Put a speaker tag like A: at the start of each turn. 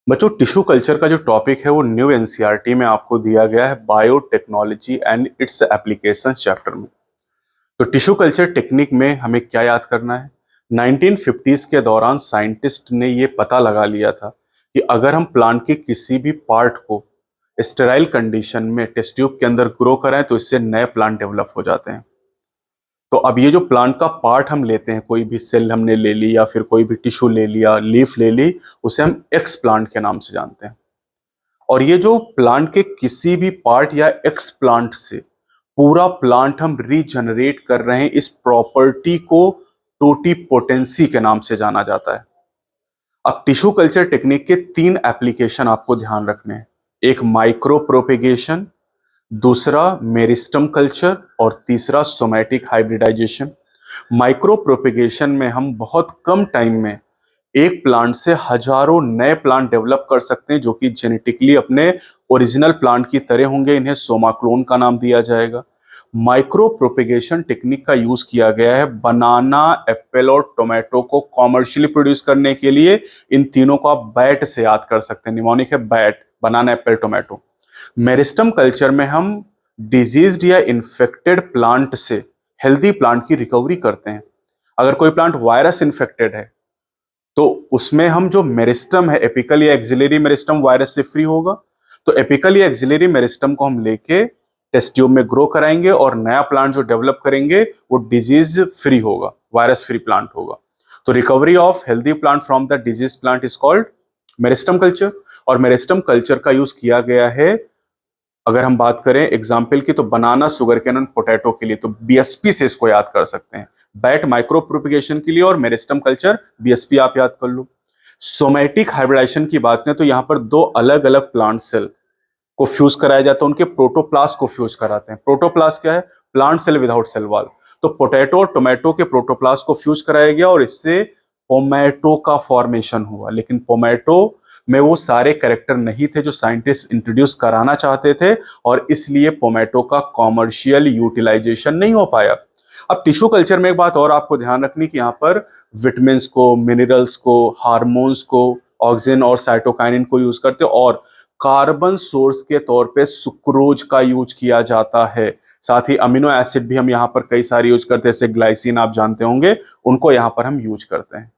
A: बच्चों, tissue culture का जो टॉपिक है वो न्यू एनसीईआरटी में आपको दिया गया है biotechnology and it's applications chapter में। तो टिश्यू कल्चर टेक्निक में हमें क्या याद करना है? 1950s के दौरान साइंटिस्ट ने ये पता लगा लिया था कि अगर हम प्लांट के किसी भी पार्ट को स्टेराइल कंडीशन में टेस्ट ट्यूब के अंदर ग्रो कराएं तो इससे नए प्लांट डेवलप हो जाते हैं। तो अब ये जो प्लांट का पार्ट हम लेते हैं, कोई भी सेल हमने ले ली या फिर कोई भी टिश्यू ले लिया, लीफ ले ली, उसे हम एक्स प्लांट के नाम से जानते हैं। और ये जो प्लांट के किसी भी पार्ट या एक्स प्लांट से पूरा प्लांट हम रीजनरेट कर रहे हैं, इस प्रॉपर्टी को टोटीपोटेंसी के नाम से जाना जाता है। अब टिश्यू कल्चर टेक्निक के 3 एप्लीकेशन आपको ध्यान रखने हैं। एक माइक्रो प्रोपेगेशन, दूसरा मेरिस्टम कल्चर और तीसरा सोमैटिक हाइब्रिडाइजेशन। माइक्रो प्रोपेगेशन में हम बहुत कम टाइम में एक प्लांट से हजारों नए प्लांट डेवलप कर सकते हैं जो कि जेनेटिकली अपने ओरिजिनल प्लांट की तरह होंगे। इन्हें सोमा क्लोन का नाम दिया जाएगा। माइक्रो प्रोपेगेशन टेक्निक का यूज किया गया है बनाना, एप्पल और टोमेटो को कॉमर्शियली प्रोड्यूस करने के लिए। इन तीनों को आप बैट से याद कर सकते हैं। निमोनिक है बैट, बनाना, एप्पल, टोमेटो। मेरिस्टम कल्चर में हम डिजीज्ड या इन्फेक्टेड प्लांट से हेल्दी प्लांट की रिकवरी करते हैं। अगर कोई प्लांट वायरस इन्फेक्टेड है तो उसमें हम जो मेरिस्टम है, एपिकल या एक्सिलरी मेरिस्टम, वायरस से फ्री होगा। तो एपिकल या एक्सिलरी मेरिस्टम को हम लेके टेस्ट ट्यूब में ग्रो कराएंगे और नया प्लांट जो डेवलप करेंगे वो डिजीज फ्री होगा, वायरस फ्री प्लांट होगा। तो recovery of healthy plant from the disease plant is called meristem culture. और मेरिस्टम कल्चर का यूज किया गया है, अगर हम बात करें एग्जाम्पल की, तो बनाना, शुगर कैन और पोटैटो के लिए। तो बीएसपी से इसको याद कर सकते हैं। बैट माइक्रो प्रोपिगेशन के लिए और मेरिस्टम कल्चर बीएसपी आप याद कर लो। सोमैटिक हाइब्रिडाइजेशन की बात करें तो यहां पर 2 अलग अलग प्लांट सेल को फ्यूज कराया जाता है, उनके प्रोटोप्लास्ट को फ्यूज कराते हैं। प्रोटोप्लास्ट क्या है? Plant cell without cell wall. तो पोटैटो और टोमेटो के प्रोटोप्लास्ट को फ्यूज कराया गया और इससे पोमैटो का फॉर्मेशन हुआ। लेकिन पोमैटो में वो सारे कैरेक्टर नहीं थे जो साइंटिस्ट इंट्रोड्यूस कराना चाहते थे और इसलिए पोमैटो का कॉमर्शियल यूटिलाइजेशन नहीं हो पाया। अब टिश्यू कल्चर में एक बात और आपको ध्यान रखनी कि यहाँ पर विटामिन्स को, मिनरल्स को, हार्मोन्स को, ऑक्सीजन और साइटोकाइनिन को यूज करते हैं और कार्बन सोर्स के तौर पे सुक्रोज का यूज किया जाता है। साथ ही अमीनो एसिड भी हम यहाँ पर कई सारे यूज करते हैं, जैसे ग्लाइसिन आप जानते होंगे, उनको यहाँ पर हम यूज करते हैं।